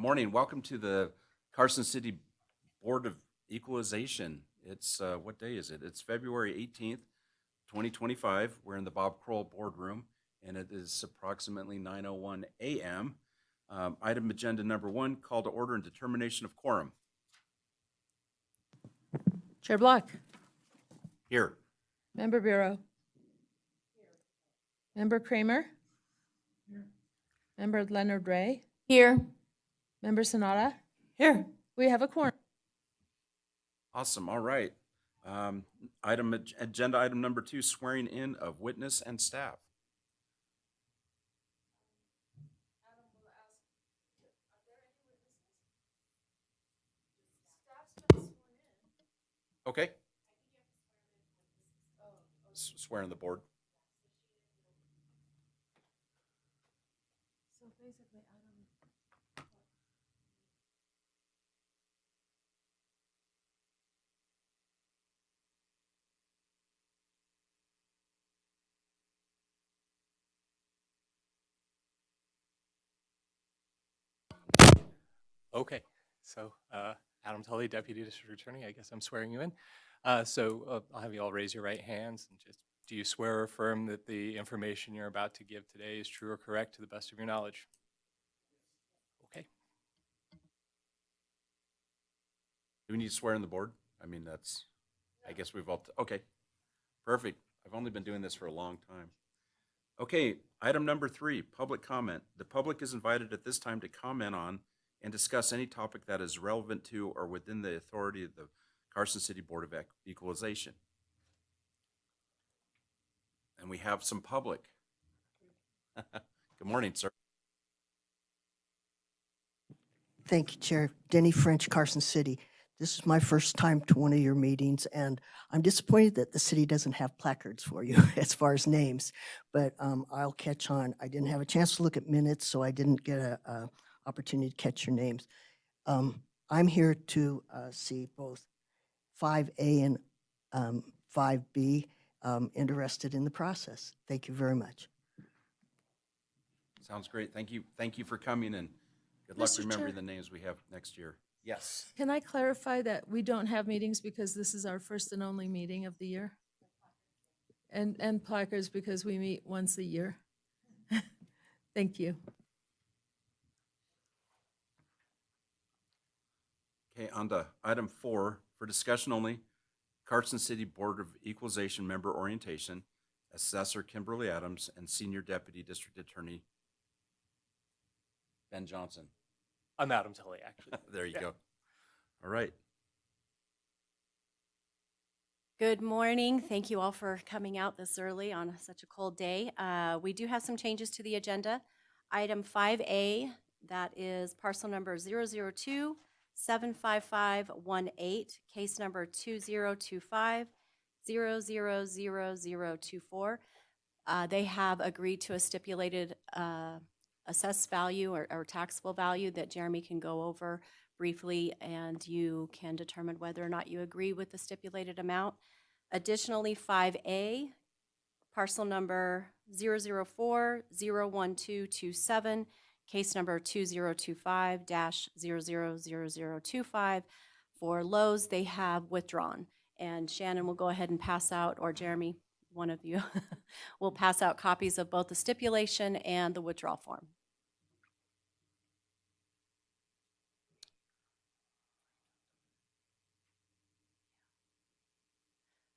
morning. Welcome to the Carson City Board of Equalization. It's, what day is it? It's February 18th, 2025. We're in the Bob Kroll boardroom, and it is approximately 9:01 a.m. Item agenda number 1, call to order and determination of quorum. Chair Block. Here. Member Bureau. Member Kramer. Member Leonard Ray. Here. Member Sonata. Here. We have a quorum. Awesome. All right. Agenda item number 2, swearing in of witness and staff. Okay. Swear in the board. So basically, Okay, so Adam Tully, Deputy District Attorney, I guess I'm swearing you in. I'll have you all raise your right hands and just, do you swear or affirm that the information you're about to give today is true or correct to the best of your knowledge? Okay. Do we need to swear in the board? I mean, that's, I guess we've all, okay, perfect. I've only been doing this for a long time. Okay, item number 3, public comment. The public is invited at this time to comment on and discuss any topic that is relevant to or within the authority of the Carson City Board of Equalization. And we have some public. Good morning, sir. Thank you, Chair. Denny French, Carson City. This is my first time to one of your meetings, and I'm disappointed that the city doesn't have placards for you as far as names, but I'll catch on. I didn't have a chance to look at minutes, so I didn't get a opportunity to catch your names. I'm here to see both 5A and 5B, interested in the process. Thank you very much. Sounds great. Thank you. Thank you for coming, and good luck Mr. remembering Chair. the names we have next year. Yes. can I clarify that we don't have meetings because this is our first and only meeting of the year? And placards because we meet once a year. Thank you. Okay, on to item 4, for discussion only, Carson City Board of Equalization member orientation, Assessor Kimberly Adams, and Senior Deputy District Attorney Ben Johnson. I'm Adam Tully, actually. There you Yeah. go. All right. Good morning. Thank you all for coming out this early on such a cold day. We do have some changes to the agenda. Item 5A, that is parcel number 002-75518, case number 2025-000024. They have agreed to a stipulated assessed value or taxable value that Jeremy can go over briefly, and you can determine whether or not you agree with the stipulated amount. Additionally, 5A, parcel number 004-01227, case number 2025-000025. For Lowe's, they have withdrawn. And Shannon will go ahead and pass out, or Jeremy, one of you, will pass out copies of both the stipulation and the withdrawal form.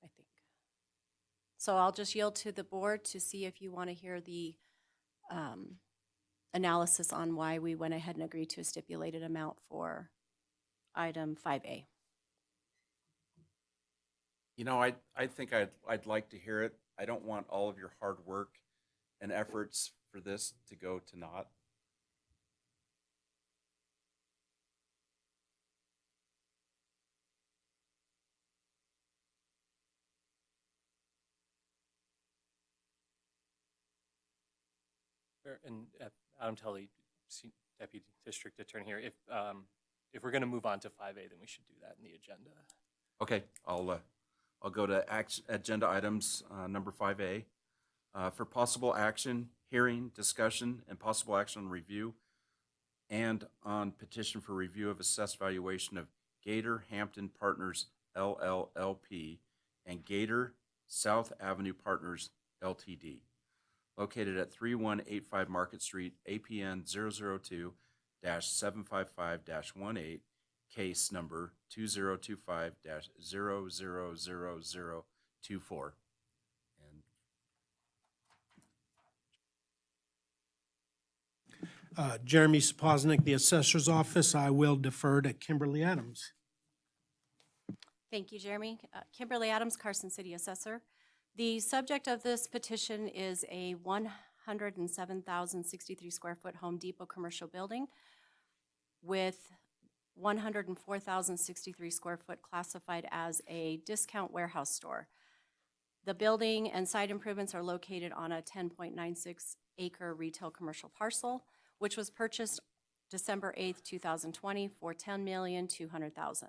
I think. So I'll just yield to the board to see if you want to hear the analysis on why we went ahead and agreed to a stipulated amount for item 5A. You know, I think I'd like to hear it. I don't want all of your hard work and efforts for this to go to naught. Sure, and Adam Tully, Deputy District Attorney here. If we're going to move on to 5A, then we should do that in the agenda. Okay, I'll go to agenda items number 5A. For possible action, hearing, discussion, and possible action on review and on petition for review of assessed valuation of Gator Hampton Partners LLLP and Gator South Avenue Partners LTD, located at 3185 Market Street, APN 002-755-18, case number 2025-000024. And Jeremy Sapoznik, the Assessor's Office. I will defer to Kimberly Adams. Thank you, Jeremy. Kimberly Adams, Carson City Assessor. The subject of this petition is a 107,063 square foot Home Depot commercial building with 104,063 square foot classified as a discount warehouse store. The building and site improvements are located on a 10.96 acre retail commercial parcel, which was purchased December 8th, 2020 for $10,200,000.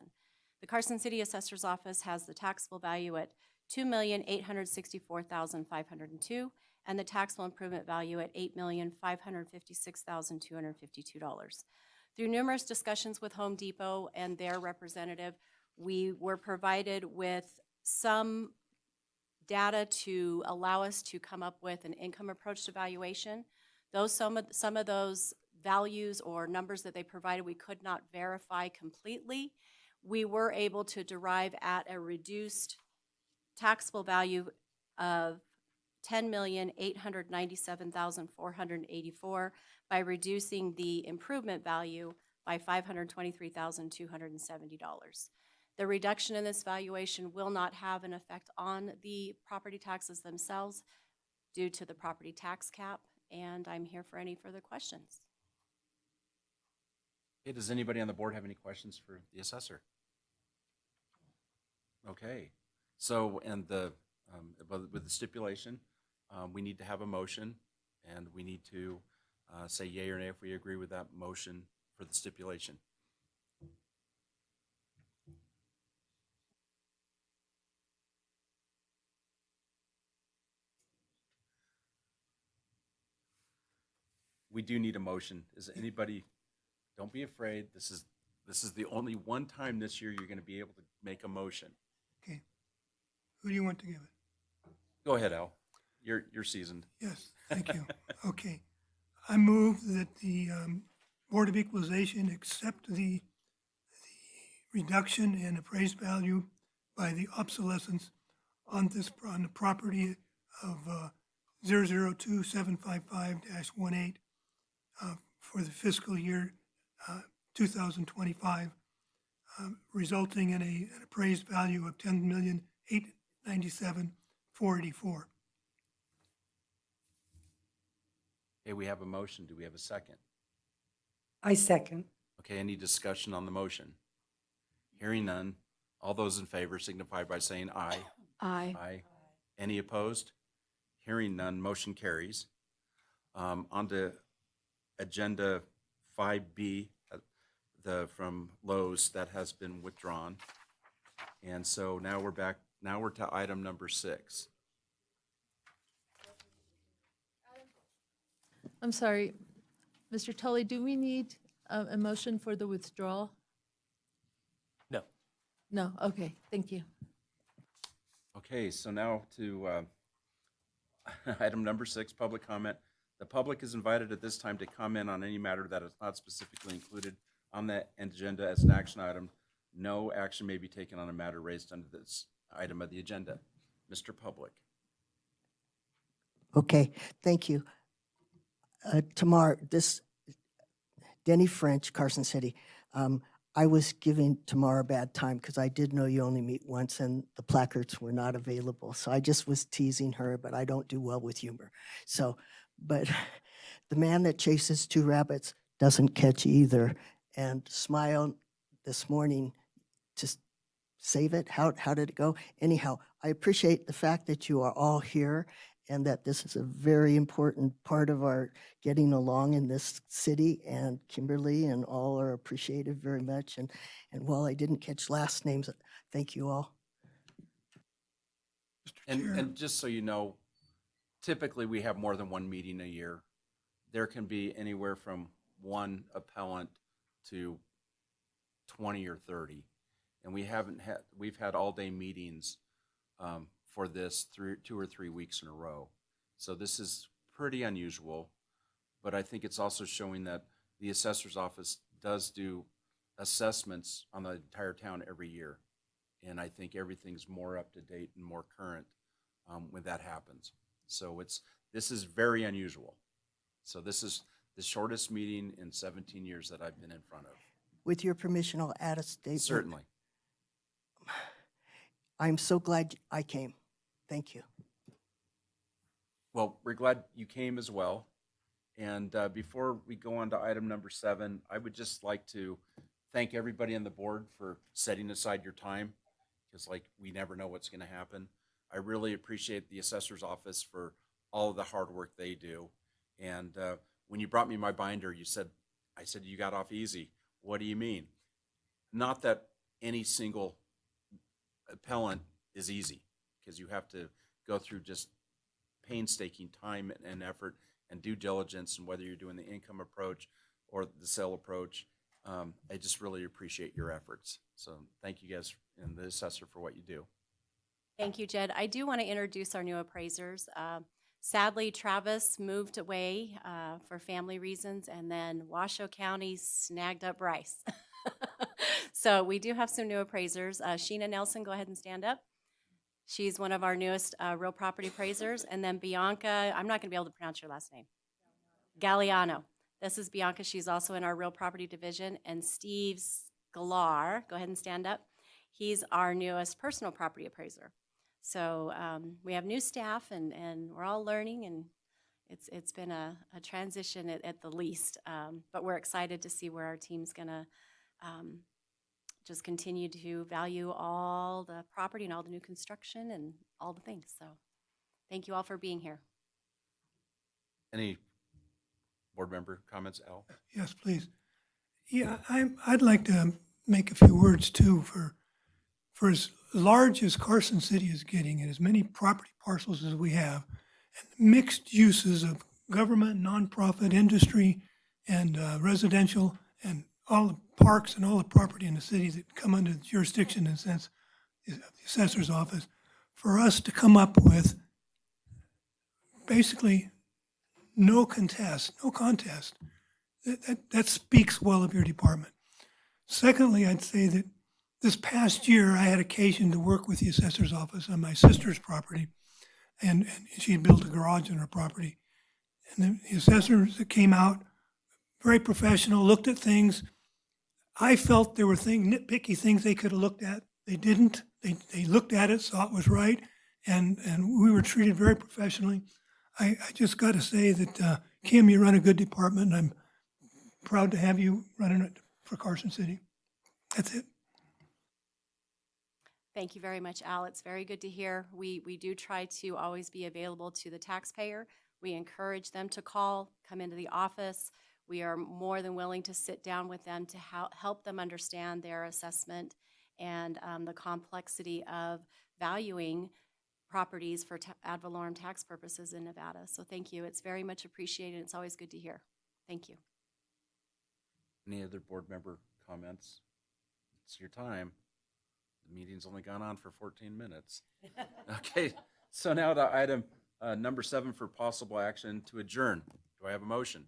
The Carson City Assessor's Office has the taxable value at $2,864,502 and the taxable improvement value at $8,556,252. Through numerous discussions with Home Depot and their representative, we were provided with some data to allow us to come up with an income approach to valuation. Some of those values or numbers that they provided, we could not verify completely. We were able to derive at a reduced taxable value of $10,897,484 by reducing the improvement value by $523,270. The reduction in this valuation will not have an effect on the property taxes themselves due to the property tax cap, and I'm here for any further questions. okay, does anybody on the board have any questions for the assessor? Okay, so, and the, with the stipulation, we need to have a motion, and we need to say yea or nay if we agree with that motion for the stipulation. We do need a motion. Is anybody, don't be afraid, this is the only one time this year you're gonna be able to make a motion. Okay. Who do you want to give it? Go ahead, Al. You're seasoned. Yes, thank you. Okay. I move that the Board of Equalization accept the reduction in appraised value by the obsolescence on the property of 002755-18 for the fiscal year 2025, resulting in an appraised value of $10,897,484. Okay, we have a motion. Do we have a second? I second. Okay, any discussion on the motion? Hearing none. All those in favor signify by saying aye. Aye. Aye. Any opposed? Hearing none, motion carries. On to agenda 5B, from Lowe's, that has been withdrawn. And so now we're back, now we're to item number 6. I'm sorry, Mr. Tully, do we need a motion for the withdrawal? No. No, okay, thank you. Okay, so now to item number 6, public comment. The public is invited at this time to comment on any matter that is not specifically included on the agenda as an action item. No action may be taken on a matter raised under this item of the agenda. Mr. Public. Okay, thank you. Tamar, Denny French, Carson City. I was giving Tamar a bad time because I did know you only meet once and the placards were not available. So I just was teasing her, but I don't do well with humor. So, but the man that chases two rabbits doesn't catch either. And Smile this morning, just save it. How did it go? Anyhow, I appreciate the fact that you are all here and that this is a very important part of our getting along in this city, and Kimberly and all are appreciated very much. And while I didn't catch last names, thank you all. And, Chair. and just so you know, typically we have more than one meeting a year. There can be anywhere from one appellant to 20 or 30. And we've had all-day meetings for this 2 or 3 weeks in a row. So this is pretty unusual, but I think it's also showing that the assessor's office does do assessments on the entire town every year. And I think everything's more up to date and more current when that happens. So this is very unusual. So this is the shortest meeting in 17 years that I've been in front of. With your permission, I'll add a statement. Certainly. I'm so glad I came. Thank you. Well, we're glad you came as well. And before we go on to item number 7, I would just like to thank everybody on the board for setting aside your time, because we never know what's going to happen. I really appreciate the assessor's office for all of the hard work they do. And when you brought me my binder, I said, you got off easy. What do you mean? Not that any single appellant is easy, because you have to go through just painstaking time and effort and due diligence, and whether you're doing the income approach or the sale approach. I just really appreciate your efforts. So thank you guys and the assessor for what you do. Thank you, Jed. I do want to introduce our new appraisers. Sadly, Travis moved away for family reasons, and then Washoe County snagged up Bryce. So we do have some new appraisers. Sheena Nelson, go ahead and stand up. She's one of our newest real property appraisers. And then Bianca, I'm not going to be able to pronounce your last name. Galliano. This is Bianca. She's also in our real property division. And Steve Scalar, go ahead and stand up. He's our newest personal property appraiser. So we have new staff, and we're all learning, and it's been a transition at the least. But we're excited to see where our team's going to just continue to value all the property and all the new construction and all the things. So thank you all for being here. Any board member comments, Al? Yes, please. Yeah, I'd like to make a few words too for as large as Carson City is getting and as many property parcels as we have, and mixed uses of government, nonprofit, industry, and residential, and all the parks and all the property in the city that come under the jurisdiction, in a sense, of the assessor's office, for us to come up with basically no contest, that speaks well of your department. Secondly, I'd say that this past year, I had occasion to work with the assessor's office on my sister's property, and she had built a garage on her property. And the assessors that came out, very professional, looked at things. I felt there were nitpicky things they could have looked at. They didn't. They looked at it, saw it was right, and we were treated very professionally. I just got to say that, Kim, you run a good department, and I'm proud to have you running it for Carson City. That's it. Thank you very much, Al. It's very good to hear. We do try to always be available to the taxpayer. We encourage them to call, come into the office. We are more than willing to sit down with them to help them understand their assessment and the complexity of valuing properties for ad valorem tax purposes in Nevada. So thank you. It's very much appreciated. It's always good to hear. Thank you. Any other board member comments? It's your time. The meeting's only gone on for 14 minutes. Okay, so now to item number 7 for possible action to adjourn. Do I have a motion?